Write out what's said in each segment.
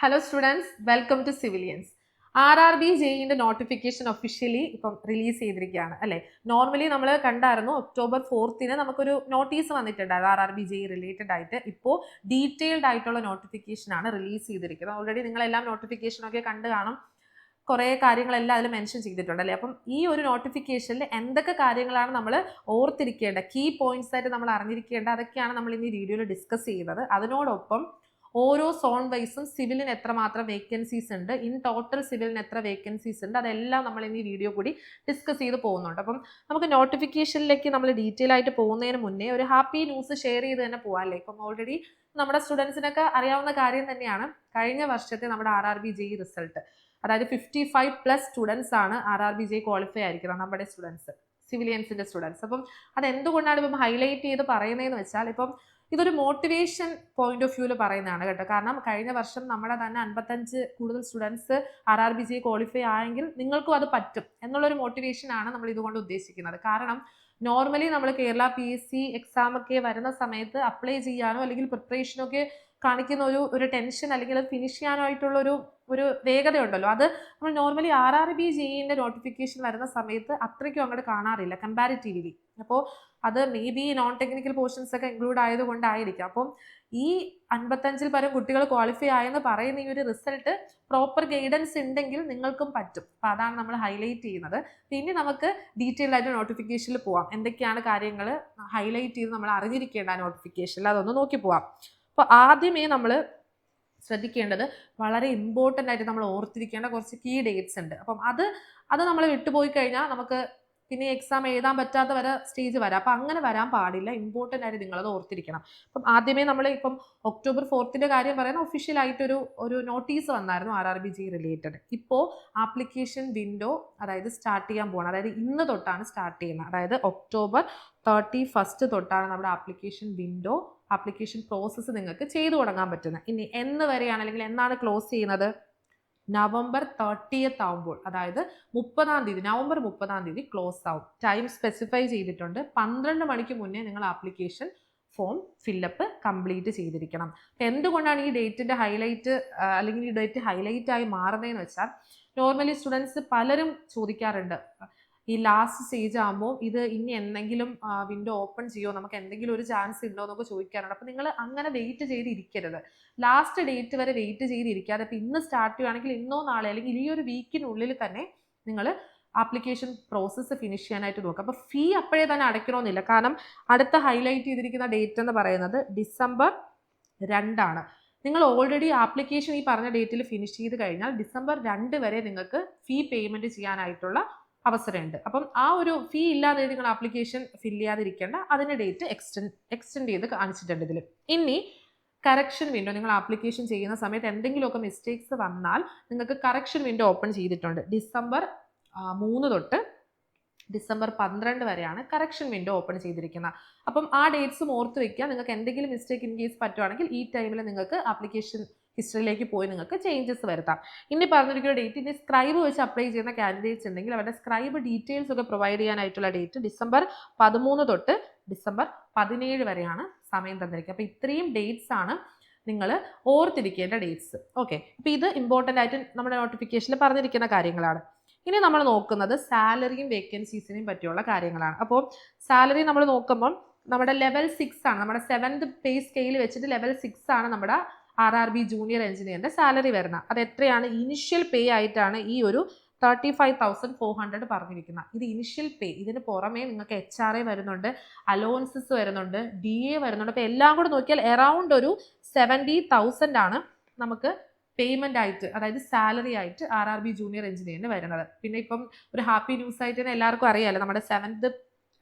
Hello students, welcome to Civilians. RRB JEE notification officially ഇപ്പം release ചെയ്തിരിക്കുകയാണ് അല്ലേ. Normally നമ്മൾ കണ്ടായിരുന്നു ഒക്ടോബർ 4 നമുക്കൊരു നോട്ടീസ് വന്നിട്ടുണ്ടായിരുന്നു RRB JEE റിലേറ്റഡ് ആയിട്ട്. ഇപ്പോൾ ഡീറ്റെയിൽഡ് ആയിട്ടുള്ള നോട്ടിഫിക്കേഷൻ ആണ് റിലീസ് ചെയ്തിരിക്കുന്നത്. ഓൾറെഡി നിങ്ങളെല്ലാം നോട്ടിഫിക്കേഷനൊക്കെ കണ്ടു കാണും. കുറേ കാര്യങ്ങളെല്ലാം അതിൽ മെൻഷൻ ചെയ്തിട്ടുണ്ട് അല്ലേ. അപ്പം ഈ ഒരു നോട്ടിഫിക്കേഷനിൽ എന്തൊക്കെ കാര്യങ്ങളാണ് നമ്മൾ ഓർത്തിരിക്കേണ്ട, കീ പോയിന്റ്സ് ആയിട്ട് നമ്മൾ അറിഞ്ഞിരിക്കേണ്ട, അതൊക്കെയാണ് നമ്മൾ ഇന്ന് ഈ വീഡിയോയിൽ ഡിസ്കസ് ചെയ്യുന്നത്. അതിനോടൊപ്പം ഓരോ സോൺ വൈസും സിവിലിന് എത്രമാത്രം വേക്കൻസീസ് ഉണ്ട്, ഇൻ ടോട്ടൽ സിവിലിന് എത്ര വേക്കൻസീസ് ഉണ്ട്, അതെല്ലാം നമ്മൾ ഇനി വീഡിയോ കൂടി ഡിസ്കസ് ചെയ്ത് പോകുന്നുണ്ട്. അപ്പം നമുക്ക് നോട്ടിഫിക്കേഷനിലേക്ക് നമ്മൾ ഡീറ്റെയിൽ ആയിട്ട് പോകുന്നതിന് മുന്നേ ഒരു ഹാപ്പി ന്യൂസ് ഷെയർ ചെയ്ത് തന്നെ പോകാം അല്ലേ. ഇപ്പം ഓൾറെഡി നമ്മുടെ സ്റ്റുഡൻസിനൊക്കെ അറിയാവുന്ന കാര്യം തന്നെയാണ്, കഴിഞ്ഞ വർഷത്തെ നമ്മുടെ RRB JEE റിസൾട്ട്, അതായത് 55+ സ്റ്റുഡൻസ് ആണ് RRB JEE ക്വാളിഫൈ ആയിരിക്കുന്നത്, നമ്മുടെ സ്റ്റുഡൻസ്, സിവിലിയൻസിന്റെ സ്റ്റുഡൻസ്. അപ്പം അതെന്തുകൊണ്ടാണ് ഇപ്പം ഹൈലൈറ്റ് ചെയ്ത് പറയുന്നതെന്ന് വെച്ചാൽ, ഇപ്പം ഇതൊരു മോട്ടിവേഷൻ പോയിന്റ് ഓഫ് വ്യൂവിൽ പറയുന്നതാണ് കേട്ടോ. കാരണം കഴിഞ്ഞ വർഷം നമ്മുടെ തന്നെ 55 കൂടുതൽ സ്റ്റുഡൻസ് RRB JEE ക്വാളിഫൈ ആയെങ്കിൽ നിങ്ങൾക്കും അത് പറ്റും എന്നുള്ളൊരു മോട്ടിവേഷൻ ആണ് നമ്മൾ ഇതുകൊണ്ട് ഉദ്ദേശിക്കുന്നത്. കാരണം നോർമലി നമ്മൾ കേരള PSC എക്സാം ഒക്കെ വരുന്ന സമയത്ത് അപ്ലൈ ചെയ്യാനോ അല്ലെങ്കിൽ പ്രിപ്പറേഷനോ ഒക്കെ കാണിക്കുന്ന ഒരു ടെൻഷൻ, അല്ലെങ്കിൽ അത് ഫിനിഷ് ചെയ്യാനായിട്ടുള്ള ഒരു വേഗത ഉണ്ടല്ലോ, അത് നമ്മൾ നോർമലി RRB JEE നോട്ടിഫിക്കേഷൻ വരുന്ന സമയത്ത് അത്രയ്ക്കും അങ്ങോട്ട് കാണാറില്ല കമ്പാരിറ്റീവ്ലി. അപ്പോൾ അത് may be non technical portions ഒക്കെ ഇൻക്ലൂഡ് ആയതുകൊണ്ടായിരിക്കും. അപ്പം ഈ 55 പരം കുട്ടികൾ ക്വാളിഫൈ ആയെന്ന് പറയുന്ന ഈ ഒരു റിസൾട്ട് പ്രോപ്പർ ഗൈഡൻസ് ഉണ്ടെങ്കിൽ നിങ്ങൾക്കും പറ്റും. അപ്പം അതാണ് നമ്മൾ ഹൈലൈറ്റ് ചെയ്യുന്നത്. പിന്നെ നമുക്ക് ഡീറ്റെയിൽ ആയിട്ട് നോട്ടിഫിക്കേഷനിൽ പോവാം, എന്തൊക്കെയാണ് കാര്യങ്ങൾ ഹൈലൈറ്റ് ചെയ്ത് നമ്മൾ അറിഞ്ഞിരിക്കേണ്ട നോട്ടിഫിക്കേഷനിൽ, അതൊന്ന് നോക്കി പോവാം. അപ്പോൾ ആദ്യമേ നമ്മൾ ശ്രദ്ധിക്കേണ്ടത്, വളരെ ഇമ്പോർട്ടൻ്റ് ആയിട്ട് നമ്മൾ ഓർത്തിരിക്കേണ്ട കുറച്ച് കീ ഡേറ്റ്സ് ഉണ്ട്. അപ്പം അത് നമ്മൾ വിട്ടുപോയി കഴിഞ്ഞാൽ നമുക്ക് പിന്നെ എക്സാം എഴുതാൻ പറ്റാത്ത വരെ സ്റ്റേജ് വരാം. അപ്പം അങ്ങനെ വരാൻ പാടില്ല, ഇമ്പോർട്ടൻ്റ് ആയിട്ട് നിങ്ങളത് ഓർത്തിരിക്കണം. അപ്പം ആദ്യമേ നമ്മൾ ഇപ്പം ഒക്ടോബർ 4 കാര്യം പറയുന്ന ഒഫീഷ്യലായിട്ടൊരു നോട്ടീസ് വന്നായിരുന്നു RRB JEE റിലേറ്റഡ്. ഇപ്പോൾ ആപ്ലിക്കേഷൻ വിൻഡോ അതായത് സ്റ്റാർട്ട് ചെയ്യാൻ പോകണം, അതായത് ഇന്ന് തൊട്ടാണ് സ്റ്റാർട്ട് ചെയ്യുന്നത്. അതായത് ഒക്ടോബർ 31 തൊട്ടാണ് നമ്മുടെ ആപ്ലിക്കേഷൻ വിൻഡോ, ആപ്ലിക്കേഷൻ പ്രോസസ്സ് നിങ്ങൾക്ക് ചെയ്തു തുടങ്ങാൻ പറ്റുന്നത്. ഇനി എന്ന് വരെയാണ്, അല്ലെങ്കിൽ എന്നാണ് ക്ലോസ് ചെയ്യുന്നത്? നവംബർ 30 ആവുമ്പോൾ, അതായത് 30-ാം തീയതി, നവംബർ 30-ാം തീയതി ക്ലോസ് ആവും. ടൈം സ്പെസിഫൈ ചെയ്തിട്ടുണ്ട്. 12 മണിക്ക് മുന്നേ നിങ്ങൾ ആപ്ലിക്കേഷൻ ഫോം ഫില്ലപ്പ് കംപ്ലീറ്റ് ചെയ്തിരിക്കണം. എന്തുകൊണ്ടാണ് ഈ ഡേറ്റിന്റെ ഹൈലൈറ്റ് അല്ലെങ്കിൽ ഈ ഡേറ്റ് ഹൈലൈറ്റ് ആയി മാറുന്നതെന്ന് വെച്ചാൽ, നോർമലി സ്റ്റുഡൻസ് പലരും ചോദിക്കാറുണ്ട്, ഈ ലാസ്റ്റ് സ്റ്റേജ് ആകുമ്പോൾ ഇത് ഇനി എന്തെങ്കിലും വിൻഡോ ഓപ്പൺ ചെയ്യുമോ, നമുക്ക് എന്തെങ്കിലും ഒരു ചാൻസ് ഉണ്ടോ എന്നൊക്കെ ചോദിക്കാറുണ്ട്. അപ്പം നിങ്ങൾ അങ്ങനെ വെയിറ്റ് ചെയ്തിരിക്കരുത്. ലാസ്റ്റ് ഡേറ്റ് വരെ വെയിറ്റ് ചെയ്തിരിക്കാതെ ഇപ്പം ഇന്ന് സ്റ്റാർട്ട് ചെയ്യുകയാണെങ്കിൽ ഇന്നോ നാളെ അല്ലെങ്കിൽ ഈ ഒരു വീക്കിനുള്ളിൽ തന്നെ നിങ്ങൾ ആപ്ലിക്കേഷൻ പ്രോസസ്സ് ഫിനിഷ് ചെയ്യാനായിട്ട് നോക്കുക. അപ്പോൾ ഫീ അപ്പോഴേ തന്നെ അടയ്ക്കണമെന്നില്ല. കാരണം അടുത്ത ഹൈലൈറ്റ് ചെയ്തിരിക്കുന്ന ഡേറ്റ് എന്ന് പറയുന്നത് ഡിസംബർ 2 നിങ്ങൾ ഓൾറെഡി ആപ്ലിക്കേഷൻ ഈ പറഞ്ഞ ഡേറ്റിൽ ഫിനിഷ് ചെയ്ത് കഴിഞ്ഞാൽ ഡിസംബർ 2 വരെ നിങ്ങൾക്ക് ഫീ പേയ്മെൻറ്റ് ചെയ്യാനായിട്ടുള്ള അവസരമുണ്ട്. അപ്പം ആ ഒരു ഫീ ഇല്ലാതെ നിങ്ങൾ ആപ്ലിക്കേഷൻ ഫിൽ ചെയ്യാതിരിക്കേണ്ട, അതിൻ്റെ ഡേറ്റ് എക്സ്റ്റെൻഡ് ചെയ്ത് കാണിച്ചിട്ടുണ്ട് ഇതിൽ. ഇനി കറക്ഷൻ വിൻഡോ, നിങ്ങൾ ആപ്ലിക്കേഷൻ ചെയ്യുന്ന സമയത്ത് എന്തെങ്കിലുമൊക്കെ മിസ്റ്റേക്സ് വന്നാൽ നിങ്ങൾക്ക് കറക്ഷൻ വിൻഡോ ഓപ്പൺ ചെയ്തിട്ടുണ്ട്. ഡിസംബർ 3 തൊട്ട് ഡിസംബർ 12 വരെയാണ് കറക്ഷൻ വിൻഡോ ഓപ്പൺ ചെയ്തിരിക്കുന്നത്. അപ്പം ആ ഡേറ്റ്സും ഓർത്ത് വെക്കുക. നിങ്ങൾക്ക് എന്തെങ്കിലും മിസ്റ്റേക്ക് ഇൻ കേസ് പറ്റുവാണെങ്കിൽ ഈ ടൈമിൽ നിങ്ങൾക്ക് ആപ്ലിക്കേഷൻ ഹിസ്റ്ററിയിലേക്ക് പോയി നിങ്ങൾക്ക് ചേഞ്ചസ് വരുത്താം. ഇനി പറഞ്ഞിരിക്കുന്ന ഡേറ്റ്, ഇനി സ്ക്രൈബ് വെച്ച് അപ്ലൈ ചെയ്യുന്ന കാൻഡിഡേറ്റ്സ് ഉണ്ടെങ്കിൽ അവരുടെ സ്ക്രൈബ് ഡീറ്റെയിൽസ് ഒക്കെ പ്രൊവൈഡ് ചെയ്യാനായിട്ടുള്ള ഡേറ്റ് ഡിസംബർ 13 തൊട്ട് ഡിസംബർ 17 വരെയാണ് സമയം തന്നിരിക്കുക. അപ്പോൾ ഇത്രയും ഡേറ്റ്സ് ആണ് നിങ്ങൾ ഓർത്തിരിക്കേണ്ട ഡേറ്റ്സ്. ഓക്കെ, അപ്പോൾ ഇത് ഇമ്പോർട്ടൻ്റ് ആയിട്ട് നമ്മുടെ നോട്ടിഫിക്കേഷനിൽ പറഞ്ഞിരിക്കുന്ന കാര്യങ്ങളാണ്. ഇനി നമ്മൾ നോക്കുന്നത് സാലറിയും വേക്കൻസീസിനെയും പറ്റിയുള്ള കാര്യങ്ങളാണ്. അപ്പോൾ സാലറി നമ്മൾ നോക്കുമ്പോൾ നമ്മുടെ ലെവൽ 6 ആണ്, നമ്മുടെ 7th പേ സ്കെയിൽ വെച്ചിട്ട് ലെവൽ 6 ആണ് നമ്മുടെ RRB ജൂനിയർ എഞ്ചിനീയറിന്റെ സാലറി വരുന്നത്. അത് എത്രയാണ്? ഇനിഷ്യൽ പേ ആയിട്ടാണ് ഈ ഒരു 35,400 പറഞ്ഞിരിക്കുന്നത്. ഇത് ഇനിഷ്യൽ പേ. ഇതിന് പുറമേ നിങ്ങൾക്ക് HRA വരുന്നുണ്ട്, അലോവൻസസ് വരുന്നുണ്ട്, DA വരുന്നുണ്ട്. അപ്പോൾ എല്ലാം കൂടെ നോക്കിയാൽ അറൗണ്ട് ഒരു 70,000 ആണ് നമുക്ക് പേയ്മെന്റ് ആയിട്ട്, അതായത് സാലറി ആയിട്ട് RRB ജൂനിയർ എഞ്ചിനീയറിന് വരുന്നത്. പിന്നെ ഇപ്പം ഒരു ഹാപ്പി ന്യൂസ് ആയിട്ട് തന്നെ എല്ലാവർക്കും അറിയാമല്ലോ, നമ്മുടെ 7th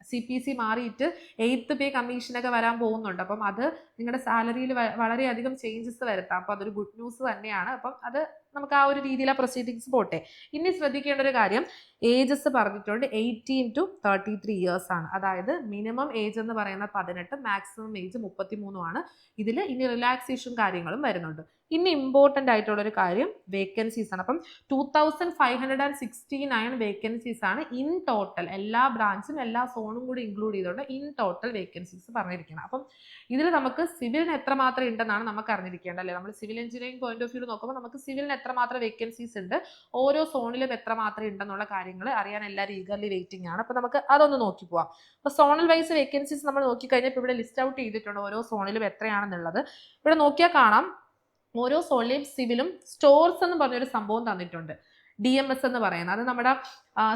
CPC മാറിയിട്ട് 8th പേ കമ്മീഷനൊക്കെ വരാൻ പോകുന്നുണ്ട്. അപ്പം അത് നിങ്ങളുടെ സാലറിയിൽ വളരെയധികം ചേഞ്ചസ് വരുത്താം. അപ്പം അതൊരു ഗുഡ് ന്യൂസ് തന്നെയാണ്. അപ്പം അത് നമുക്ക് ആ ഒരു രീതിയിൽ ആ പ്രൊസീഡിങ്സ് പോട്ടെ. ഇനി ശ്രദ്ധിക്കേണ്ട ഒരു കാര്യം, ഏജസ് പറഞ്ഞിട്ടുണ്ട് 18 to 33 ഇയേഴ്സ് ആണ്. അതായത് മിനിമം ഏജ് എന്ന് പറയുന്നത് 18, മാക്സിമം ഏജ് 33 ആണ്. ഇതിൽ ഇനി റിലാക്സേഷൻ കാര്യങ്ങളും വരുന്നുണ്ട്. ഇനി ഇമ്പോർട്ടൻ്റ് ആയിട്ടുള്ളൊരു കാര്യം വേക്കൻസീസ് ആണ്. അപ്പം 2569 വേക്കൻസീസ് ആണ് ഇൻ ടോട്ടൽ, എല്ലാ ബ്രാഞ്ചും എല്ലാ സോൺ സോണും കൂടി ഇൻക്ലൂഡ് ചെയ്തുകൊണ്ട് ഇൻ ടോട്ടൽ വേക്കൻസീസ് പറഞ്ഞിരിക്കണം. അപ്പം ഇതിൽ നമുക്ക് സിവിലിന് എത്രമാത്രം ഉണ്ടെന്നാണ് നമുക്ക് അറിഞ്ഞിരിക്കേണ്ടത് അല്ലേ. നമ്മൾ civil engineering point of view നോക്കുമ്പോൾ നമുക്ക് സിവിലിന് എത്രമാത്രം വേക്കൻസീസ് ഉണ്ട്, ഓരോ സോണിലും എത്രമാത്രം ഉണ്ടെന്നുള്ള കാര്യങ്ങൾ അറിയാൻ എല്ലാവരും ഈഗർലി വെയിറ്റിംഗ് ആണ്. അപ്പോൾ നമുക്ക് അതൊന്ന് നോക്കി പോവാം. അപ്പോൾ സോണൽ വൈസ് വേക്കൻസീസ് നമ്മൾ നോക്കിക്കഴിഞ്ഞാൽ ഇപ്പോൾ ഇവിടെ ലിസ്റ്റ് ഔട്ട് ചെയ്തിട്ടുണ്ട് ഓരോ സോണിലും എത്രയാണെന്നുള്ളത്. ഇവിടെ നോക്കിയാൽ കാണാം ഓരോ സോണിലെയും സിവിലും സ്റ്റോർസ് എന്ന് പറഞ്ഞൊരു സംഭവം തന്നിട്ടുണ്ട്. DMS എന്ന് പറയുന്നത് അത് നമ്മുടെ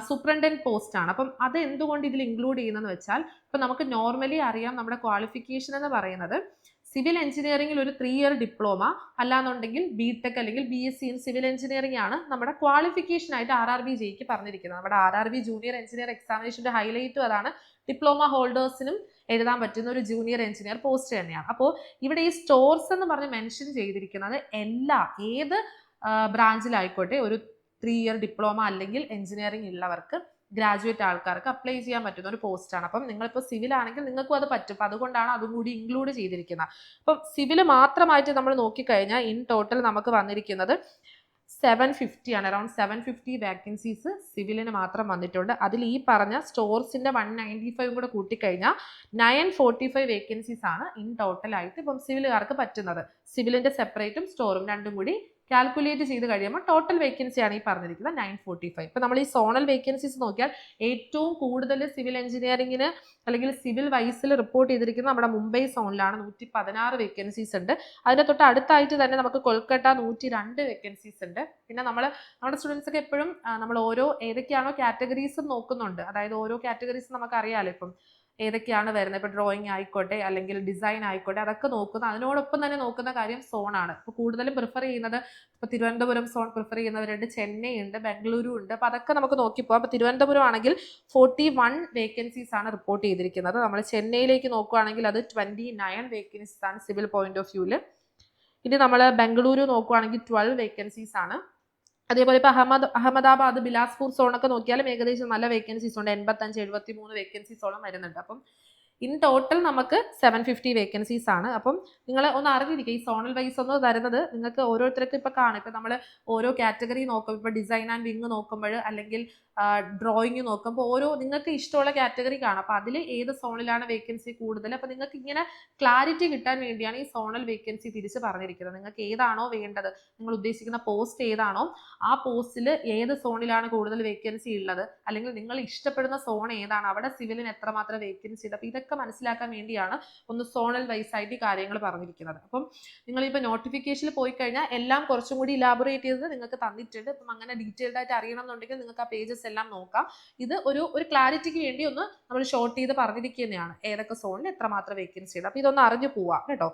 സൂപ്രണ്ടന്റ് പോസ്റ്റ് ആണ്. അപ്പം അത് എന്തുകൊണ്ട് ഇതിൽ ഇൻക്ലൂഡ് ചെയ്യുന്നതെന്ന് വെച്ചാൽ ഇപ്പം നമുക്ക് നോർമലി അറിയാം നമ്മുടെ ക്വാളിഫിക്കേഷൻ എന്ന് പറയുന്നത് സിവിൽ എഞ്ചിനീയറിംഗിൽ ഒരു 3 ഇയർ ഡിപ്ലോമ അല്ലാന്നുണ്ടെങ്കിൽ BTech അല്ലെങ്കിൽ BSc ഇൻ സിവിൽ എഞ്ചിനീയറിംഗ് ആണ് നമ്മുടെ ക്വാളിഫിക്കേഷൻ ആയിട്ട് RRBJക്ക് പറഞ്ഞിരിക്കുന്നത്. നമ്മുടെ RRB ജൂനിയർ എഞ്ചിനീയർ എക്സാമിനേഷന്റെ ഹൈലൈറ്റും അതാണ്. ഡിപ്ലോമ ഹോൾഡേഴ്സിനും എഴുതാൻ പറ്റുന്ന ഒരു ജൂനിയർ എഞ്ചിനീയർ പോസ്റ്റ് തന്നെയാണ്. അപ്പോൾ ഇവിടെ ഈ സ്റ്റോർസ് എന്ന് പറഞ്ഞ് മെൻഷൻ ചെയ്തിരിക്കുന്നത് ഏത് ബ്രാഞ്ചിലായിക്കോട്ടെ ഒരു 3 ഇയർ ഡിപ്ലോമ അല്ലെങ്കിൽ എഞ്ചിനീയറിംഗ് ഉള്ളവർക്ക് ഗ്രാജുവേറ്റ് ആൾക്കാർക്ക് അപ്ലൈ ചെയ്യാൻ പറ്റുന്ന ഒരു പോസ്റ്റാണ്. അപ്പം നിങ്ങളിപ്പോൾ സിവിൽ ആണെങ്കിൽ നിങ്ങൾക്കും അത് പറ്റും. അപ്പം അതുകൊണ്ടാണ് അതും കൂടി ഇൻക്ലൂഡ് ചെയ്തിരിക്കുന്നത്. അപ്പം സിവിൽ മാത്രമായിട്ട് നമ്മൾ നോക്കിക്കഴിഞ്ഞാൽ ഇൻ ടോട്ടൽ നമുക്ക് വന്നിരിക്കുന്നത് 750 ആണ്. അറൌണ്ട് 750 വാക്കൻസീസ് സിവിലിന് മാത്രം വന്നിട്ടുണ്ട്. അതിൽ ഈ പറഞ്ഞ സ്റ്റോർസിന്റെ 195 കൂടെ കൂട്ടിക്കഴിഞ്ഞാൽ 945 വേക്കൻസീസ് ആണ് ഇൻ ടോട്ടൽ ആയിട്ട് ഇപ്പം സിവിലുകാർക്ക് പറ്റുന്നത്. സിവിലിന്റെ സെപ്പറേറ്റും സ്റ്റോറും രണ്ടും കൂടി കാൽക്കുലേറ്റ് ചെയ്ത് കഴിയുമ്പോൾ ടോട്ടൽ വേക്കൻസി ആണ് ഈ പറഞ്ഞിരിക്കുന്നത് 945. ഇപ്പം നമ്മൾ ഈ സോണൽ വേക്കൻസീസ് നോക്കിയാൽ ഏറ്റവും കൂടുതൽ സിവിൽ എഞ്ചിനീയറിംഗിന് അല്ലെങ്കിൽ സിവിൽ വൈസിൽ റിപ്പോർട്ട് ചെയ്തിരിക്കുന്നത് നമ്മുടെ മുംബൈ സോണിലാണ്. 116 വേക്കൻസീസ് ഉണ്ട്. അതിന്റെ തൊട്ട് അടുത്തായിട്ട് തന്നെ നമുക്ക് കൊൽക്കത്ത 102 വേക്കൻസീസ് ഉണ്ട്. പിന്നെ നമ്മുടെ സ്റ്റുഡൻസ് ഒക്കെ എപ്പോഴും നമ്മൾ ഓരോ ഏതൊക്കെയാണോ കാറ്റഗറീസും നോക്കുന്നുണ്ട്. അതായത് ഓരോ കാറ്റഗറീസും നമുക്ക് അറിയാമല്ലോ ഇപ്പം ഏതൊക്കെയാണ് വരുന്നത്. ഇപ്പോൾ ഡ്രോയിങ് ആയിക്കോട്ടെ അല്ലെങ്കിൽ ഡിസൈൻ ആയിക്കോട്ടെ അതൊക്കെ നോക്കുന്നത്. അതിനോടൊപ്പം തന്നെ നോക്കുന്ന കാര്യം സോണാണ്. ഇപ്പോൾ കൂടുതലും പ്രിഫർ ചെയ്യുന്നത് ഇപ്പോൾ തിരുവനന്തപുരം സോൺ പ്രിഫർ ചെയ്യുന്നവരുണ്ട്, ചെന്നൈ ഉണ്ട്, ബാംഗ്ലൂരു ഉണ്ട്. അപ്പോൾ അതൊക്കെ നമുക്ക് നോക്കിപ്പോകാം. അപ്പോൾ തിരുവനന്തപുരം ആണെങ്കിൽ 41 വേക്കൻസീസ് ആണ് റിപ്പോർട്ട് ചെയ്തിരിക്കുന്നത്. നമ്മൾ ചെന്നൈയിലേക്ക് നോക്കുകയാണെങ്കിൽ അത് 29 വേക്കൻസീസ് ആണ് സിവിൽ പോയിന്റ് ഓഫ് വ്യൂവിൽ. ഇനി നമ്മൾ ബാംഗ്ലൂരു നോക്കുകയാണെങ്കിൽ 12 വേക്കൻസീസ് ആണ്. അതേപോലെ ഇപ്പോൾ അഹമ്മദാബാദ് ബിലാസ്പൂർ സോണൊക്കെ നോക്കിയാലും ഏകദേശം നല്ല വേക്കൻസീസ് ഉണ്ട്. 85-73 വേക്കൻസീസോളം വരുന്നുണ്ട്. അപ്പം ഇൻ ടോട്ടൽ നമുക്ക് 750 വേക്കൻസീസ് ആണ്. അപ്പം നിങ്ങൾ ഒന്ന് അറിഞ്ഞിരിക്കുക ഈ സോണൽ വൈസ് ഒന്ന് തരുന്നത് നിങ്ങൾക്ക് ഓരോരുത്തർക്കും ഇപ്പോൾ കാണും. ഇപ്പം നമ്മൾ ഓരോ കാറ്റഗറി നോക്കും. ഇപ്പോൾ ഡിസൈൻ ആൻഡ് വിങ് നോക്കുമ്പോൾ അല്ലെങ്കിൽ ഡ്രോയിങ് നോക്കുമ്പോൾ ഓരോ നിങ്ങൾക്ക് ഇഷ്ടമുള്ള കാറ്റഗറി കാണാം. അപ്പോൾ അതിൽ ഏത് സോണിലാണ് വേക്കൻസി കൂടുതൽ. അപ്പോൾ നിങ്ങൾക്ക് ഇങ്ങനെ ക്ലാരിറ്റി കിട്ടാൻ വേണ്ടിയാണ് ഈ സോണൽ വേക്കൻസി തിരിച്ച് പറഞ്ഞിരിക്കുന്നത്. നിങ്ങൾക്ക് ഏതാണോ വേണ്ടത്, നിങ്ങൾ ഉദ്ദേശിക്കുന്ന പോസ്റ്റ് ഏതാണോ ആ പോസ്റ്റിൽ ഏത് സോണിലാണ് കൂടുതൽ വേക്കൻസി ഉള്ളത് അല്ലെങ്കിൽ നിങ്ങൾ ഇഷ്ടപ്പെടുന്ന സോൺ ഏതാണ്, അവിടെ സിവിലിന് എത്രമാത്രം വേക്കൻസി ഉണ്ട്. അപ്പോൾ ഇതൊക്കെ മനസ്സിലാക്കാൻ വേണ്ടിയാണ് ഒന്ന് സോണൽ വൈസ് ആയിട്ട് കാര്യങ്ങൾ പറഞ്ഞിരിക്കുന്നത്. അപ്പം നിങ്ങളിപ്പോൾ നോട്ടിഫിക്കേഷനിൽ പോയി കഴിഞ്ഞാൽ എല്ലാം കുറച്ചും കൂടി ഇലാബറേറ്റ് ചെയ്ത് നിങ്ങൾക്ക് തന്നിട്ടുണ്ട്. അപ്പം അങ്ങനെ ഡീറ്റെയിൽഡ് ആയിട്ട് അറിയണം എന്നുണ്ടെങ്കിൽ നിങ്ങൾക്ക് ആ പേജസ് എല്ലാം നോക്കാം. ഇത് ഒരു ക്ലാരിറ്റിക്ക് വേണ്ടി ഒന്ന് നമ്മൾ ഷോർട്ട് ചെയ്ത് പറഞ്ഞിരിക്കുന്നതാണ് ഏതൊക്കെ സോണിൽ എത്രമാത്രം വേക്കൻസി ഉണ്ട്. അപ്പോൾ ഇതൊന്ന് അറിഞ്ഞു പോവാം കേട്ടോ.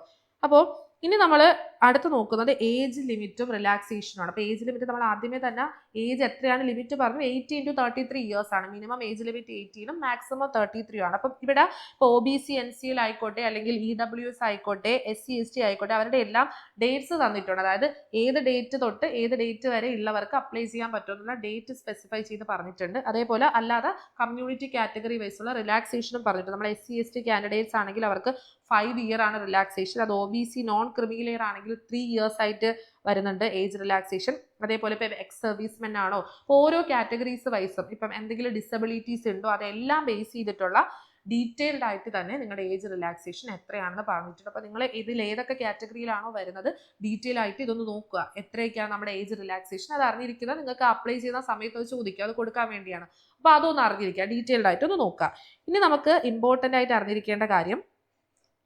അപ്പോൾ ഇനി നമ്മൾ അടുത്ത് നോക്കുന്നത് ഏജ് ലിമിറ്റും റിലാക്സേഷനും ആണ്. അപ്പോൾ ഏജ് ലിമിറ്റ് നമ്മൾ ആദ്യമേ തന്നെ ഏജ് എത്രയാണ് ലിമിറ്റ് പറഞ്ഞു, 18 to 33 ഇയേഴ്സ് ആണ്. മിനിമം ഏജ് ലിമിറ്റ് 18 മാക്സിമം 33 ആണ്. അപ്പം ഇവിടെ ഇപ്പോൾ OBC NCL ആയിക്കോട്ടെ അല്ലെങ്കിൽ EWS ആയിക്കോട്ടെ SC ST ആയിക്കോട്ടെ അവരുടെ എല്ലാം ഡേറ്റ്സ് തന്നിട്ടുണ്ട്. അതായത് ഏത് ഡേറ്റ് തൊട്ട് ഏത് ഡേറ്റ് വരെ ഉള്ളവർക്ക് അപ്ലൈ ചെയ്യാൻ പറ്റുമെന്നുള്ള ഡേറ്റ് സ്പെസിഫൈ ചെയ്ത് പറഞ്ഞിട്ടുണ്ട്. അതേപോലെ അല്ലാതെ കമ്മ്യൂണിറ്റി കാറ്റഗറി വൈസുള്ള റിലാക്സേഷനും പറഞ്ഞിട്ടുണ്ട്. നമ്മൾ SC ST കാൻഡിഡേറ്റ്സ് ആണെങ്കിൽ അവർക്ക് 5 ഇയർ ആണ് റിലാക്സേഷൻ. അത് OBC നോൺ ക്രിമിലെയർ ആണെങ്കിൽ 3 ഇയേഴ്സ് ആയിട്ട് വരുന്നുണ്ട് ഏജ് റിലാക്സേഷൻ. അതേപോലെ ഇപ്പോൾ എക്സ് സർവീസ്മെൻ ആണോ, ഓരോ കാറ്റഗറീസ് വൈസും ഇപ്പം എന്തെങ്കിലും ഡിസബിലിറ്റീസ് ഉണ്ടോ അതെല്ലാം ബേസ് ചെയ്തിട്ടുള്ള ഡീറ്റെയിൽഡ് ആയിട്ട് തന്നെ നിങ്ങളുടെ ഏജ് റിലാക്സേഷൻ എത്രയാണെന്ന് പറഞ്ഞിട്ടുണ്ട്. അപ്പോൾ നിങ്ങൾ ഇതിൽ ഏതൊക്കെ കാറ്റഗറിയിലാണോ വരുന്നത് ഡീറ്റെയിൽ ആയിട്ട് ഇതൊന്ന് നോക്കുക. എത്രയൊക്കെയാണ് നമ്മുടെ ഏജ് റിലാക്സേഷൻ അത് അറിഞ്ഞിരിക്കുന്നത് നിങ്ങൾക്ക് അപ്ലൈ ചെയ്യുന്ന സമയത്ത് ചോദിക്കുക, അത് കൊടുക്കാൻ വേണ്ടിയാണ്. അപ്പോൾ അതൊന്ന് അറിഞ്ഞിരിക്കുക, ഡീറ്റെയിൽഡ് ആയിട്ട് ഒന്ന് നോക്കുക. ഇനി നമുക്ക് ഇമ്പോർട്ടൻ്റ് ആയിട്ട് അറിഞ്ഞിരിക്കേണ്ട കാര്യം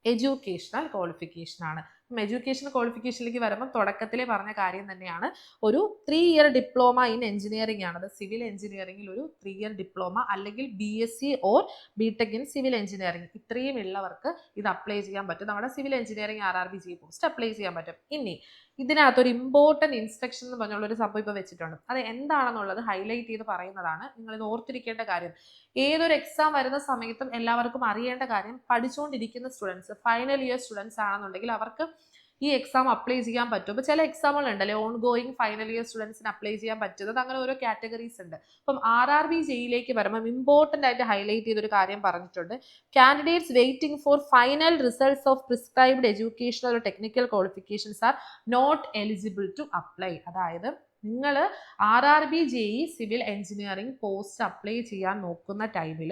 എഡ്യൂക്കേഷണൽ ക്വാളിഫിക്കേഷൻ ആണ്. എഡ്യൂക്കേഷൻ ക്വാളിഫിക്കേഷനിലേക്ക് വരുമ്പോൾ തുടക്കത്തിലെ പറഞ്ഞ കാര്യം തന്നെയാണ്. ഒരു 3 ഇയർ ഡിപ്ലോമ ഇൻ എഞ്ചിനീയറിംഗ് ആണ്. അത് സിവിൽ എഞ്ചിനീയറിംഗിൽ ഒരു 3 ഇയർ ഡിപ്ലോമ അല്ലെങ്കിൽ BSc or BTech in civil engineering ഇത്രയും ഉള്ളവർക്ക് ഇത് അപ്ലൈ ചെയ്യാൻ പറ്റും. നമ്മുടെ civil engineering RRBJ post apply ചെയ്യാൻ പറ്റും. ഇനി ഇതിനകത്തൊരു ഇമ്പോർട്ടൻറ്റ് ഇൻസ്ട്രക്ഷൻ എന്ന് പറഞ്ഞുള്ളൊരു സംഭവം ഇപ്പോൾ വെച്ചിട്ടുണ്ട്. അത് എന്താണെന്നുള്ളത് ഹൈലൈറ്റ് ചെയ്ത് പറയുന്നതാണ്. നിങ്ങളിത് ഓർത്തിരിക്കേണ്ട കാര്യം. ഏതൊരു എക്സാം വരുന്ന സമയത്തും എല്ലാവർക്കും അറിയേണ്ട കാര്യം, പഠിച്ചുകൊണ്ടിരിക്കുന്ന സ്റ്റുഡൻസ് ഫൈനൽ ഇയർ സ്റ്റുഡൻസ് ആണെന്നുണ്ടെങ്കിൽ അവർക്ക് ഈ എക്സാം അപ്ലൈ ചെയ്യാൻ പറ്റും. അപ്പോൾ ചില എക്സാമുകൾ ഉണ്ടല്ലേ ഓൺ ഗോയിങ് ഫൈനൽ ഇയർ സ്റ്റുഡൻസിന് അപ്ലൈ ചെയ്യാൻ പറ്റുന്നത്, അങ്ങനെ ഓരോ കാറ്റഗറീസ് ഉണ്ട്. അപ്പം RRBJയിലേക്ക് വരുമ്പോൾ ഇമ്പോർട്ടൻ്റ് ആയിട്ട് ഹൈലൈറ്റ് ചെയ്തൊരു കാര്യം പറഞ്ഞിട്ടുണ്ട്. Candidates waiting for final results of prescribed educational technical qualifications are not eligible to apply. അതായത് നിങ്ങൾ RRB-JE civil engineering post apply ചെയ്യാൻ നോക്കുന്ന ടൈമിൽ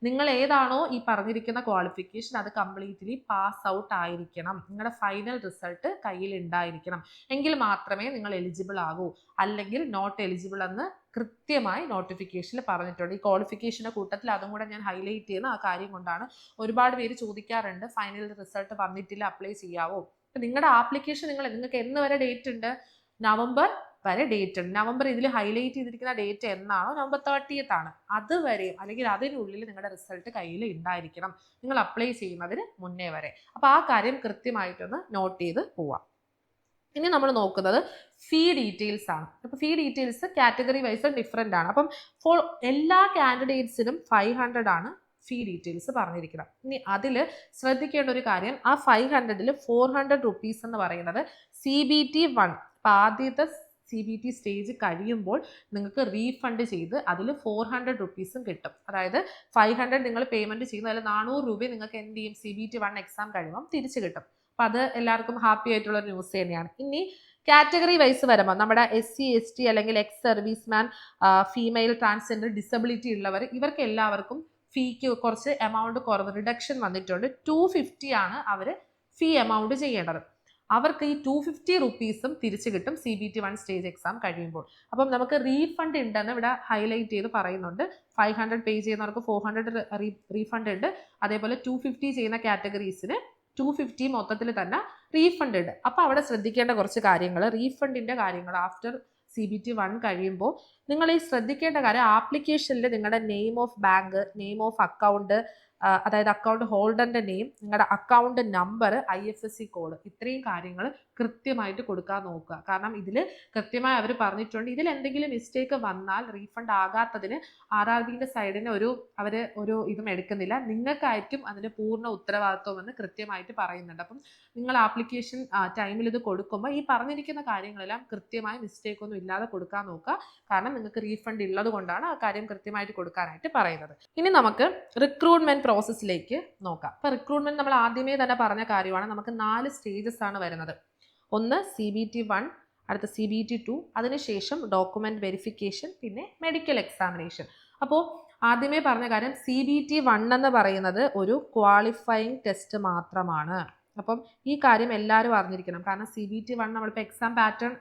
നിങ്ങൾ ഏതാണോ ഈ പറഞ്ഞിരിക്കുന്ന ക്വാളിഫിക്കേഷൻ അത് കംപ്ലീറ്റ്ലി പാസ് ഔട്ട് ആയിരിക്കണം. നിങ്ങളുടെ ഫൈനൽ റിസൾട്ട് കയ്യിൽ ഉണ്ടായിരിക്കണം. എങ്കിൽ മാത്രമേ നിങ്ങൾ എലിജിബിൾ ആകൂ. അല്ലെങ്കിൽ നോട്ട് എലിജിബിൾ എന്ന് കൃത്യമായി നോട്ടിഫിക്കേഷനിൽ പറഞ്ഞിട്ടുണ്ട്. ഈ ക്വാളിഫിക്കേഷൻ്റെ കൂട്ടത്തിൽ അതും കൂടെ ഞാൻ ഹൈലൈറ്റ് ചെയ്യുന്ന ആ കാര്യം കൊണ്ടാണ്. ഒരുപാട് പേര് ചോദിക്കാറുണ്ട്, ഫൈനൽ റിസൾട്ട് വന്നിട്ടില്ല, അപ്ലൈ ചെയ്യാവോ? അപ്പം നിങ്ങളുടെ ആപ്ലിക്കേഷൻ നിങ്ങൾക്ക് എന്ന് വരെ ഡേറ്റ് ഉണ്ട്? നവംബർ വരെ ഡേറ്റ് ഉണ്ട്. നവംബർ ഇതിൽ ഹൈലൈറ്റ് ചെയ്തിരിക്കുന്ന ഡേറ്റ് എന്നാണോ? നവംബർ 30th ആണ്. അതുവരെയും അല്ലെങ്കിൽ അതിനുള്ളിൽ നിങ്ങളുടെ റിസൾട്ട് കയ്യിൽ ഉണ്ടായിരിക്കണം, നിങ്ങൾ അപ്ലൈ ചെയ്യുന്നതിന് മുന്നേ വരെ. അപ്പോൾ ആ കാര്യം കൃത്യമായിട്ടൊന്ന് നോട്ട് ചെയ്ത് പോവാം. ഇനി നമ്മൾ നോക്കുന്നത് ഫീ ഡീറ്റെയിൽസ് ആണ്. അപ്പോൾ ഫീ ഡീറ്റെയിൽസ് കാറ്റഗറി വൈസ് ഡിഫറെൻ്റ് ആണ്. അപ്പം ഫോർ എല്ലാ കാൻഡിഡേറ്റ്സിനും 500 ആണ് ഫീ ഡീറ്റെയിൽസ് പറഞ്ഞിരിക്കണം. ഇനി അതിൽ ശ്രദ്ധിക്കേണ്ട ഒരു കാര്യം, ആ 500-ൽ 400 റുപ്പീസ് എന്ന് പറയുന്നത് CBT 1, അപ്പോൾ ആദ്യത്തെ CBT സ്റ്റേജ് കഴിയുമ്പോൾ നിങ്ങൾക്ക് റീഫണ്ട് ചെയ്ത് അതിൽ 400 റുപ്പീസും കിട്ടും. അതായത് 500 നിങ്ങൾ പേയ്മെൻറ്റ് ചെയ്യുന്നു, അതിൽ 400 രൂപ നിങ്ങൾക്ക് എന്ത് ചെയ്യും? CBT 1 എക്സാം കഴിയുമ്പം തിരിച്ച് കിട്ടും. അപ്പോൾ അത് എല്ലാവർക്കും ഹാപ്പി ആയിട്ടുള്ള ഒരു ന്യൂസ് തന്നെയാണ്. ഇനി കാറ്റഗറി വൈസ് വരുമ്പോൾ നമ്മുടെ SC ST അല്ലെങ്കിൽ ex serviceman, female, transgender, disability ഉള്ളവർ, ഇവർക്ക് എല്ലാവർക്കും ഫീക്ക് കുറച്ച് എമൗണ്ട് കുറവ്, റിഡക്ഷൻ വന്നിട്ടുണ്ട്. 250 ആണ് അവർ ഫീ എമൗണ്ട് ചെയ്യേണ്ടത്. അവർക്ക് ഈ 250 റുപ്പീസും തിരിച്ചു കിട്ടും CBT 1 സ്റ്റേജ് എക്സാം കഴിയുമ്പോൾ. അപ്പം നമുക്ക് റീഫണ്ട് ഉണ്ടെന്ന് ഇവിടെ ഹൈലൈറ്റ് ചെയ്ത് പറയുന്നുണ്ട്. 500 പേ ചെയ്യുന്നവർക്ക് 400 റീഫണ്ട് ഉണ്ട്. അതേപോലെ 250 ചെയ്യുന്ന കാറ്റഗറീസിന് 250 മൊത്തത്തിൽ തന്നെ റീഫണ്ട് ഉണ്ട്. അപ്പോൾ അവിടെ ശ്രദ്ധിക്കേണ്ട കുറച്ച് കാര്യങ്ങൾ, റീഫണ്ടിൻ്റെ കാര്യങ്ങൾ ആഫ്റ്റർ CBT 1 കഴിയുമ്പോൾ നിങ്ങൾ ഈ ശ്രദ്ധിക്കേണ്ട കാര്യം, ആപ്ലിക്കേഷനിൽ നിങ്ങളുടെ name of bank, name of account, അതായത് അക്കൗണ്ട് ഹോൾഡറിൻ്റെ നെയിം, നിങ്ങളുടെ അക്കൗണ്ട് നമ്പർ, IFSC കോഡ്, ഇത്രയും കാര്യങ്ങൾ കൃത്യമായിട്ട് കൊടുക്കാൻ നോക്കുക. കാരണം ഇതിൽ കൃത്യമായി അവർ പറഞ്ഞിട്ടുണ്ട്, ഇതിൽ എന്തെങ്കിലും മിസ്റ്റേക്ക് വന്നാൽ റീഫണ്ട് ആകാത്തതിന് RRBൻ്റെ സൈഡിന് അവർ ഒരു ഇതും എടുക്കുന്നില്ല, നിങ്ങൾക്കായിരിക്കും അതിൻ്റെ പൂർണ്ണ ഉത്തരവാദിത്വമെന്ന് കൃത്യമായിട്ട് പറയുന്നുണ്ട്. അപ്പം നിങ്ങൾ ആപ്ലിക്കേഷൻ ടൈമിൽ ഇത് കൊടുക്കുമ്പോൾ ഈ പറഞ്ഞിരിക്കുന്ന കാര്യങ്ങളെല്ലാം കൃത്യമായി മിസ്റ്റേക്ക് ഒന്നും ഇല്ലാതെ കൊടുക്കാൻ നോക്കുക. കാരണം നിങ്ങൾക്ക് റീഫണ്ട് ഉള്ളത് കൊണ്ടാണ് ആ കാര്യം കൃത്യമായിട്ട് കൊടുക്കാനായിട്ട് പറയുന്നത്. ഇനി നമുക്ക് റിക്രൂട്ട്മെന്റ് പ്രോസസ്സിലേക്ക് നോക്കാം. അപ്പോൾ റിക്രൂട്ട്മെന്റ് നമ്മൾ ആദ്യമേ തന്നെ പറഞ്ഞ കാര്യമാണ്. നമുക്ക് 4 സ്റ്റേജസ് ആണ് വരുന്നത്. ഒന്ന് CBT 1, അടുത്ത CBT 2, അതിനുശേഷം ഡോക്യുമെന്റ് വെരിഫിക്കേഷൻ, പിന്നെ മെഡിക്കൽ എക്സാമിനേഷൻ. അപ്പോൾ ആദ്യമേ പറഞ്ഞ കാര്യം, CBT 1 എന്ന് പറയുന്നത് ഒരു ക്വാളിഫയിങ് ടെസ്റ്റ് മാത്രമാണ്. അപ്പം ഈ കാര്യം എല്ലാവരും അറിഞ്ഞിരിക്കണം. കാരണം CBT 1 നമ്മളിപ്പോൾ എക്സാം പാറ്റേൺ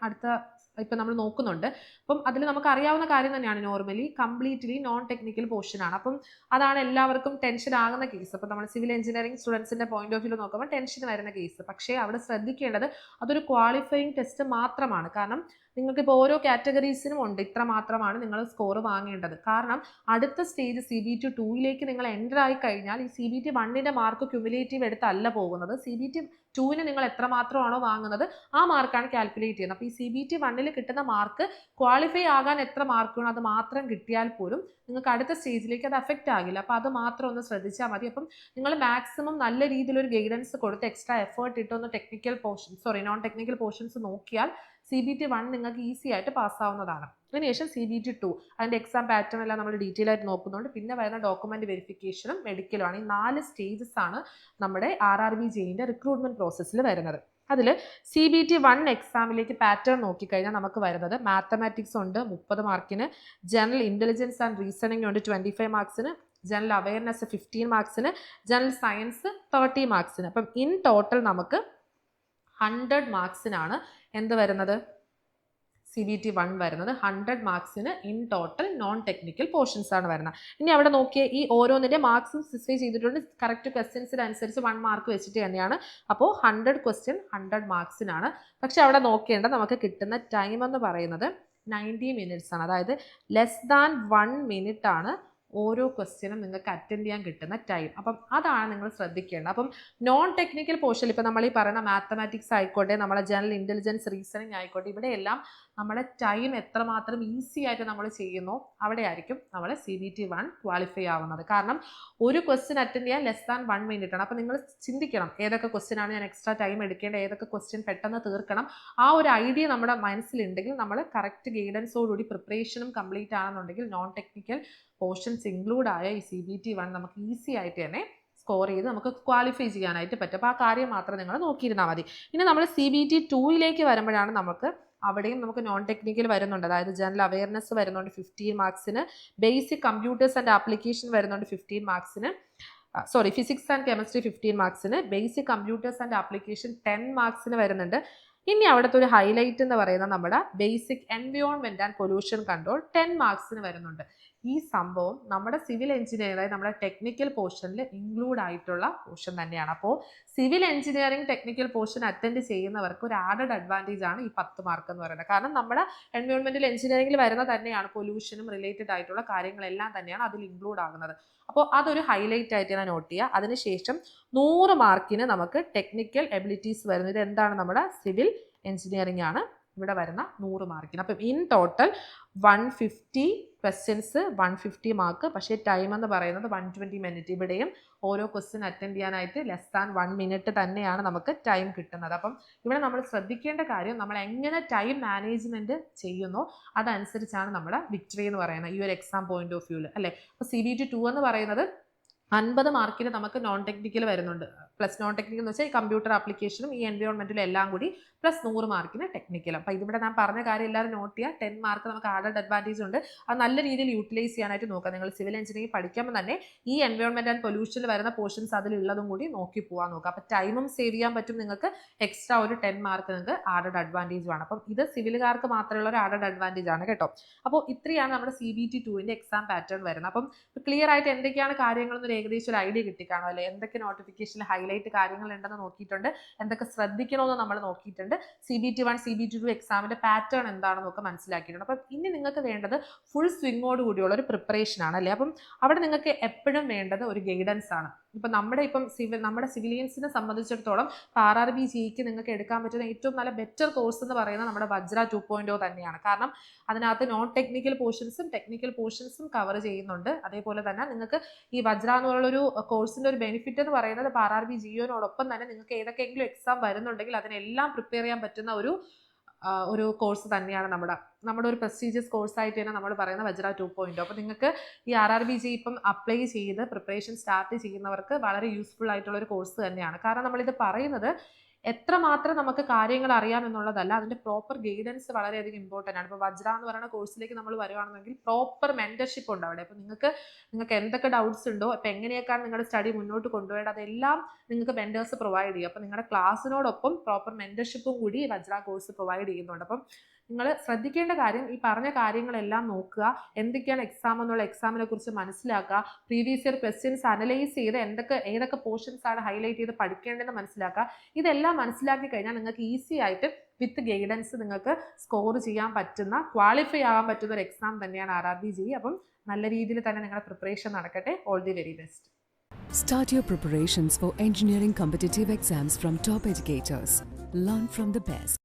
ഇപ്പം നമ്മൾ നോക്കുന്നുണ്ട്. അപ്പം അതിൽ നമുക്ക് അറിയാവുന്ന കാര്യം തന്നെയാണ്, നോർമലി കംപ്ലീറ്റ്ലി നോൺ ടെക്നിക്കൽ പോർഷനാണ്. അപ്പം അതാണ് എല്ലാവർക്കും ടെൻഷൻ ആകുന്ന കേസ്. അപ്പം നമ്മൾ സിവിൽ എഞ്ചിനീയറിംഗ് സ്റ്റുഡൻസിൻ്റെ പോയിന്റ് ഓഫ് വ്യൂ നോക്കുമ്പോൾ ടെൻഷൻ വരുന്ന കേസ്. പക്ഷേ അവിടെ ശ്രദ്ധിക്കേണ്ടത് അതൊരു ക്വാളിഫയിങ് ടെസ്റ്റ് മാത്രമാണ്. കാരണം നിങ്ങൾക്കിപ്പോൾ ഓരോ കാറ്റഗറീസിനും ഉണ്ട്, ഇത്ര മാത്രമാണ് നിങ്ങൾ സ്കോർ വാങ്ങേണ്ടത്. കാരണം അടുത്ത സ്റ്റേജ് CBT 2ലേക്ക് നിങ്ങൾ എൻ്റർ ആയി കഴിഞ്ഞാൽ ഈ CBT 1ൻ്റെ മാർക്ക് ക്യുമുലേറ്റീവ് എടുത്തല്ല പോകുന്നത്. CBT 2ന് നിങ്ങൾ എത്രമാത്രമാണോ വാങ്ങുന്നത് ആ മാർക്കാണ് കാൽക്കുലേറ്റ് ചെയ്യുന്നത്. അപ്പോൾ ഈ CBT 1ൽ കിട്ടുന്ന മാർക്ക് ക്വാളിഫൈ ആകാൻ എത്ര മാർക്ക് വേണം അത് മാത്രം കിട്ടിയാൽ പോലും നിങ്ങൾക്ക് അടുത്ത സ്റ്റേജിലേക്ക് അത് അഫക്റ്റ് ആകില്ല. അപ്പോൾ അത് മാത്രം ഒന്ന് ശ്രദ്ധിച്ചാൽ മതി. അപ്പം നിങ്ങൾ മാക്സിമം നല്ല രീതിയിലൊരു ഗൈഡൻസ് കൊടുത്ത് എക്സ്ട്രാ എഫേർട്ട് ഇട്ടൊന്ന് നോൺ ടെക്നിക്കൽ പോർഷൻസ് നോക്കിയാൽ CBT 1 നിങ്ങൾക്ക് ഈസി ആയിട്ട് പാസ്സാവുന്നതാണ്. അതിനുശേഷം CBT 2, അതിൻ്റെ എക്സാം പാറ്റേൺ എല്ലാം നമ്മൾ ഡീറ്റെയിൽ ആയിട്ട് നോക്കുന്നുണ്ട്. പിന്നെ വരുന്ന ഡോക്യുമെന്റ് വെരിഫിക്കേഷനും മെഡിക്കലും ആണ്. ഈ 4 സ്റ്റേജസ് ആണ് നമ്മുടെ RRB-JEEൻ്റെ റിക്രൂട്ട്മെന്റ് പ്രോസസ്സിൽ വരുന്നത്. അതിൽ CBT 1 എക്സാമിലേക്ക് പാറ്റേൺ നോക്കിക്കഴിഞ്ഞാൽ നമുക്ക് വരുന്നത് മാത്തമാറ്റിക്സ് ഉണ്ട് 30 മാർക്കിന്, ജനറൽ ഇൻ്റലിജൻസ് ആൻഡ് റീസണിംഗ് ഉണ്ട് 25 മാർക്സിന്, ജനറൽ അവയർനെസ് 15 മാർക്സിന്, ജനറൽ സയൻസ് 30 മാർക്സിന്. അപ്പം ഇൻ ടോട്ടൽ നമുക്ക് 100 മാർക്സിനാണ് എന്ത് വരുന്നത്, CBT 1 വരുന്നത്. 100 മാർക്സിന് in total non technical portions ആണ് വരുന്നത്. ഇനി അവിടെ നോക്കിയ ഈ ഓരോന്നിൻ്റെ മാർക്സും സ്പെസിഫൈ ചെയ്തിട്ടുണ്ട്. കറക്റ്റ് ക്വസ്റ്റ്യൻസിനനുസരിച്ച് 1 മാർക്ക് വെച്ചിട്ട് തന്നെയാണ്. അപ്പോൾ 100 ക്വസ്റ്റ്യൻ 100 മാർക്സിനാണ്. പക്ഷെ അവിടെ നോക്കേണ്ട നമുക്ക് കിട്ടുന്ന ടൈം എന്ന് പറയുന്നത് 90 മിനിറ്റ്സ് ആണ്. അതായത് ലെസ് ദാൻ 1 മിനിറ്റ് ആണ് ഓരോ ക്വസ്റ്റ്യനും നിങ്ങൾക്ക് അറ്റൻഡ് ചെയ്യാൻ കിട്ടുന്ന ടൈം. അപ്പം അതാണ് നിങ്ങൾ ശ്രദ്ധിക്കേണ്ടത്. അപ്പം നോൺ ടെക്നിക്കൽ പോർഷൻ ഇപ്പോൾ നമ്മൾ ഈ പറയുന്ന മാത്തമാറ്റിക്സ് ആയിക്കോട്ടെ, നമ്മളെ ജനറൽ ഇൻ്റലിജൻസ് റീസണിങ് ആയിക്കോട്ടെ, ഇവിടെയെല്ലാം നമ്മുടെ ടൈം എത്രമാത്രം ഈസി ആയിട്ട് നമ്മൾ ചെയ്യുന്നു അവിടെ ആയിരിക്കും നമ്മൾ CBT 1 ക്വാളിഫൈ ആവുന്നത്. കാരണം ഒരു ക്വസ്റ്റ്യൻ അറ്റൻഡ് ചെയ്യാൻ ലെസ് ദാൻ 1 മിനിറ്റ് ആണ്. അപ്പോൾ നിങ്ങൾ ചിന്തിക്കണം ഏതൊക്കെ ക്വസ്റ്റ്യൻ ആണ് ഞാൻ എക്സ്ട്രാ ടൈം എടുക്കേണ്ടത്, ഏതൊക്കെ ക്വസ്റ്റ്യൻ പെട്ടെന്ന് തീർക്കണം. ആ ഒരു ഐഡിയ നമ്മുടെ മനസ്സിലുണ്ടെങ്കിൽ നമ്മൾ കറക്റ്റ് ഗൈഡൻസോടുകൂടി പ്രിപ്പറേഷനും കംപ്ലീറ്റ് ആണെന്നുണ്ടെങ്കിൽ നോൺ ടെക്നിക്കൽ പോർഷൻസ് ഇൻക്ലൂഡ് ആയ ഈ CBT 1 നമുക്ക് ഈസി ആയിട്ട് തന്നെ സ്കോർ ചെയ്ത് നമുക്ക് ക്വാളിഫൈ ചെയ്യാനായിട്ട് പറ്റും. അപ്പോൾ ആ കാര്യം മാത്രം നിങ്ങൾ നോക്കിയിരുന്നാൽ മതി. ഇനി നമ്മൾ CBT 2ലേക്ക് വരുമ്പോഴാണ് നമുക്ക് അവിടെയും നമുക്ക് നോൺ ടെക്നിക്കൽ വരുന്നുണ്ട്. അതായത് ജനറൽ അവയർനെസ് വരുന്നുണ്ട് 15 മാർക്സിന്, ബേസിക് കമ്പ്യൂട്ടേഴ്സ് ആൻഡ് ആപ്ലിക്കേഷൻ വരുന്നുണ്ട് 15 മാർക്സിന്, ഫിസിക്സ് ആൻഡ് കെമിസ്ട്രി 15 മാർക്സിന്, ബേസിക് കമ്പ്യൂട്ടേഴ്സ് ആൻഡ് ആപ്ലിക്കേഷൻ 10 മാർക്സിന് വരുന്നുണ്ട്. ഇനി അവിടുത്തെ ഒരു ഹൈലൈറ്റ് എന്ന് പറയുന്നത് നമ്മുടെ basic environment and pollution control 10 മാർക്സിന് വരുന്നുണ്ട്. ഈ സംഭവം നമ്മുടെ സിവിൽ എഞ്ചിനീയറിംഗ്, അതായത് നമ്മുടെ ടെക്നിക്കൽ പോർഷനിൽ ഇൻക്ലൂഡ് ആയിട്ടുള്ള പോർഷൻ തന്നെയാണ്. അപ്പോൾ civil engineering technical portion attend ചെയ്യുന്നവർക്ക് ഒരു ആഡഡ് അഡ്വാൻറ്റേജ് ആണ് ഈ 10 മാർക്ക് എന്ന് പറയുന്നത്. കാരണം നമ്മുടെ എൻവയോൺമെന്റൽ എഞ്ചിനീയറിംഗിൽ വരുന്ന തന്നെയാണ് പൊല്യൂഷനും റിലേറ്റഡ് ആയിട്ടുള്ള കാര്യങ്ങളെല്ലാം തന്നെയാണ് അതിൽ ഇൻക്ലൂഡ് ആകുന്നത്. അപ്പോൾ അതൊരു ഹൈലൈറ്റ് ആയിട്ട് ഞാൻ നോട്ട് ചെയ്യുക. അതിനുശേഷം 100 മാർക്കിന് നമുക്ക് ടെക്നിക്കൽ എബിലിറ്റീസ് വരുന്നത്. ഇത് എന്താണ്? നമ്മുടെ സിവിൽ എഞ്ചിനീയറിംഗ് ആണ് ഇവിടെ വരുന്ന 100 മാർക്കിന്. അപ്പം ഇൻ ടോട്ടൽ 150 ക്വസ്റ്റ്യൻസ്, 150 മാർക്ക്. പക്ഷേ ടൈം എന്ന് പറയുന്നത് 120 മിനിറ്റ്. ഇവിടെയും ഓരോ ക്വസ്റ്റ്യൻ അറ്റൻഡ് ചെയ്യാനായിട്ട് ലെസ് ദാൻ 1 മിനിറ്റ് തന്നെയാണ് നമുക്ക് ടൈം കിട്ടുന്നത്. അപ്പം ഇവിടെ നമ്മൾ ശ്രദ്ധിക്കേണ്ട കാര്യം, നമ്മൾ എങ്ങനെ ടൈം മാനേജ്മെന്റ് ചെയ്യുന്നോ അതനുസരിച്ചാണ് നമ്മുടെ വിക്ടറി എന്ന് പറയുന്നത് ഈ ഒരു എക്സാം പോയിന്റ് ഓഫ് വ്യൂവിൽ, അല്ലേ? അപ്പോൾ CBT 2 എന്ന് പറയുന്നത് 50 മാർക്കിന് നമുക്ക് നോൺ ടെക്നിക്കൽ വരുന്നുണ്ട്. പ്ലസ് നോൺ ടെക്നിക്കൽ എന്ന് വെച്ചാൽ ഈ കമ്പ്യൂട്ടർ ആപ്ലിക്കേഷനും ഈ എൻവയോൺമെന്റിലും എല്ലാം കൂടി പ്ലസ് 100 മാർക്കിന് ടെക്നിക്കൽ. അപ്പോൾ ഇതിവിടെ ഞാൻ പറഞ്ഞ കാര്യം എല്ലാവരും നോട്ട് ചെയ്യുക. 10 മാർക്ക് നമുക്ക് ആഡഡ് അഡ്വാൻറ്റേജ് ഉണ്ട്. അത് നല്ല രീതിയിൽ യൂട്ടിലൈസ് ചെയ്യാനായിട്ട് നോക്കുക. നിങ്ങൾ സിവിൽ എഞ്ചിനീയറിംഗ് പഠിക്കുമ്പോൾ തന്നെ ഈ എൻവയോൺമെന്റ് ആൻഡ് പൊല്യൂഷനിൽ വരുന്ന പോർഷൻസ് അതിലുള്ളതും കൂടി നോക്കി പോകാൻ നോക്കുക. അപ്പോൾ ടൈമും സേവ് ചെയ്യാൻ പറ്റും നിങ്ങൾക്ക്. എക്സ്ട്രാ ഒരു 10 മാർക്ക് നിങ്ങൾക്ക് ആഡഡ് അഡ്വാൻറ്റേജ് ആണ്. അപ്പം ഇത് സിവിലുകാർക്ക് മാത്രമുള്ള ഒരു ആഡഡ് അഡ്വാൻറ്റേജ് ആണ് കേട്ടോ. അപ്പോൾ ഇത്രയാണ് നമ്മുടെ CBT 2 എക്സാം പാറ്റേൺ വരുന്നത്. അപ്പം ക്ലിയർ ആയിട്ട് എന്തൊക്കെയാണ് കാര്യങ്ങളെന്നൊരു ഏകദേശം ഒരു ഐഡിയ കിട്ടിക്കാണോ, അല്ലേ? എന്തൊക്കെ നോട്ടിഫിക്കേഷനിൽ ഹൈലൈറ്റ് കാര്യങ്ങൾ ഉണ്ടെന്ന് നോക്കിയിട്ടുണ്ട്, എന്തൊക്കെ ശ്രദ്ധിക്കണമെന്ന് നമ്മൾ നോക്കിയിട്ടുണ്ട്. CBT 1 CBT 2 എക്സാമിന്റെ പാറ്റേൺ എന്താണെന്ന് ഒക്കെ മനസ്സിലാക്കിയിട്ടുണ്ട്. അപ്പം ഇനി നിങ്ങൾക്ക് വേണ്ടത് ഫുൾ സ്വിങ്ങോട് കൂടിയുള്ള ഒരു പ്രിപ്പറേഷൻ ആണ്, അല്ലേ? അപ്പം അവിടെ നിങ്ങൾക്ക് എപ്പോഴും വേണ്ടത് ഒരു ഗൈഡൻസ് ആണ്. ഇപ്പം നമ്മുടെ സിവിലിയൻസിനെ സംബന്ധിച്ചിടത്തോളം RRBGക്ക് നിങ്ങൾക്ക് എടുക്കാൻ പറ്റുന്ന ഏറ്റവും നല്ല ബെറ്റർ കോഴ്സ് എന്ന് പറയുന്നത് നമ്മുടെ വജ്ര 2.0 തന്നെയാണ്. കാരണം അതിനകത്ത് നോൺ ടെക്നിക്കൽ പോർഷൻസും ടെക്നിക്കൽ പോർഷൻസും കവർ ചെയ്യുന്നുണ്ട്. അതേപോലെ തന്നെ നിങ്ങൾക്ക് ഈ വജ്ര എന്നുള്ളൊരു കോഴ്സിന്റെ ഒരു ബെനിഫിറ്റ് എന്ന് പറയുന്നത് RRBGയോടൊപ്പം തന്നെ നിങ്ങൾക്ക് ഏതൊക്കെയെങ്കിലും എക്സാം വരുന്നുണ്ടെങ്കിൽ അതിനെല്ലാം പ്രിപ്പയർ ചെയ്യാൻ പറ്റുന്ന ഒരു കോഴ്സ് തന്നെയാണ് നമ്മുടെ ഒരു പ്രസ്റ്റീജിയസ് കോഴ്സായിട്ട് തന്നെ നമ്മൾ പറയുന്ന വജ്ര 2.0. അപ്പോൾ നിങ്ങൾക്ക് ഈ RRBG ഇപ്പം അപ്ലൈ ചെയ്ത് പ്രിപ്പറേഷൻ സ്റ്റാർട്ട് ചെയ്യുന്നവർക്ക് വളരെ യൂസ്ഫുൾ ആയിട്ടുള്ള ഒരു കോഴ്സ് തന്നെയാണ്. കാരണം നമ്മളിത് പറയുന്നത് എത്രമാത്രം നമുക്ക് കാര്യങ്ങൾ അറിയാം എന്നുള്ളതല്ല, അതിൻ്റെ പ്രോപ്പർ ഗൈഡൻസ് വളരെയധികം ഇമ്പോർട്ടൻ്റ് ആണ്. ഇപ്പോൾ വജ്ര എന്ന് പറയുന്ന കോഴ്സിലേക്ക് നമ്മൾ വരുവാണെന്നെങ്കിൽ പ്രോപ്പർ മെൻറ്റർഷിപ്പ് ഉണ്ട് അവിടെ. അപ്പോൾ നിങ്ങൾക്ക് എന്തൊക്കെ ഡൗട്ട്സ് ഉണ്ടോ, ഇപ്പോൾ എങ്ങനെയൊക്കെയാണ് നിങ്ങളുടെ സ്റ്റഡി മുന്നോട്ട് കൊണ്ടുപോകേണ്ടത്, അതെല്ലാം നിങ്ങൾക്ക് മെൻറ്റേഴ്സ് പ്രൊവൈഡ് ചെയ്യും. അപ്പോൾ നിങ്ങളുടെ ക്ലാസ്സിനോടൊപ്പം പ്രോപ്പർ മെൻറ്റർഷിപ്പും കൂടി വജ്ര കോഴ്സ് പ്രൊവൈഡ് ചെയ്യുന്നുണ്ട്. അപ്പം നിങ്ങൾ ശ്രദ്ധിക്കേണ്ട കാര്യം, ഈ പറഞ്ഞ കാര്യങ്ങളെല്ലാം നോക്കുക. എന്തൊക്കെയാണ് എക്സാം എന്നുള്ള എക്സാമിനെ കുറിച്ച് മനസ്സിലാക്കുക. പ്രീവിയസ് ഇയർ ക്വസ്റ്റ്യൻസ് അനലൈസ് ചെയ്ത് ഏതൊക്കെ പോർഷൻസ് ആണ് ഹൈലൈറ്റ് ചെയ്ത് പഠിക്കേണ്ടതെന്ന് മനസ്സിലാക്കുക. ഇതെല്ലാം മനസ്സിലാക്കി കഴിഞ്ഞാൽ നിങ്ങൾക്ക് ഈസി ആയിട്ട് വിത്ത് ഗൈഡൻസ് നിങ്ങൾക്ക് സ്കോർ ചെയ്യാൻ പറ്റുന്ന, ക്വാളിഫൈ ആവാൻ പറ്റുന്ന ഒരു എക്സാം തന്നെയാണ് RRBG. അപ്പം നല്ല രീതിയിൽ തന്നെ നിങ്ങളുടെ പ്രിപ്പറേഷൻ നടക്കട്ടെ. All the very best. Start your preparations for engineering competitive exams from top educators. Learn from the best.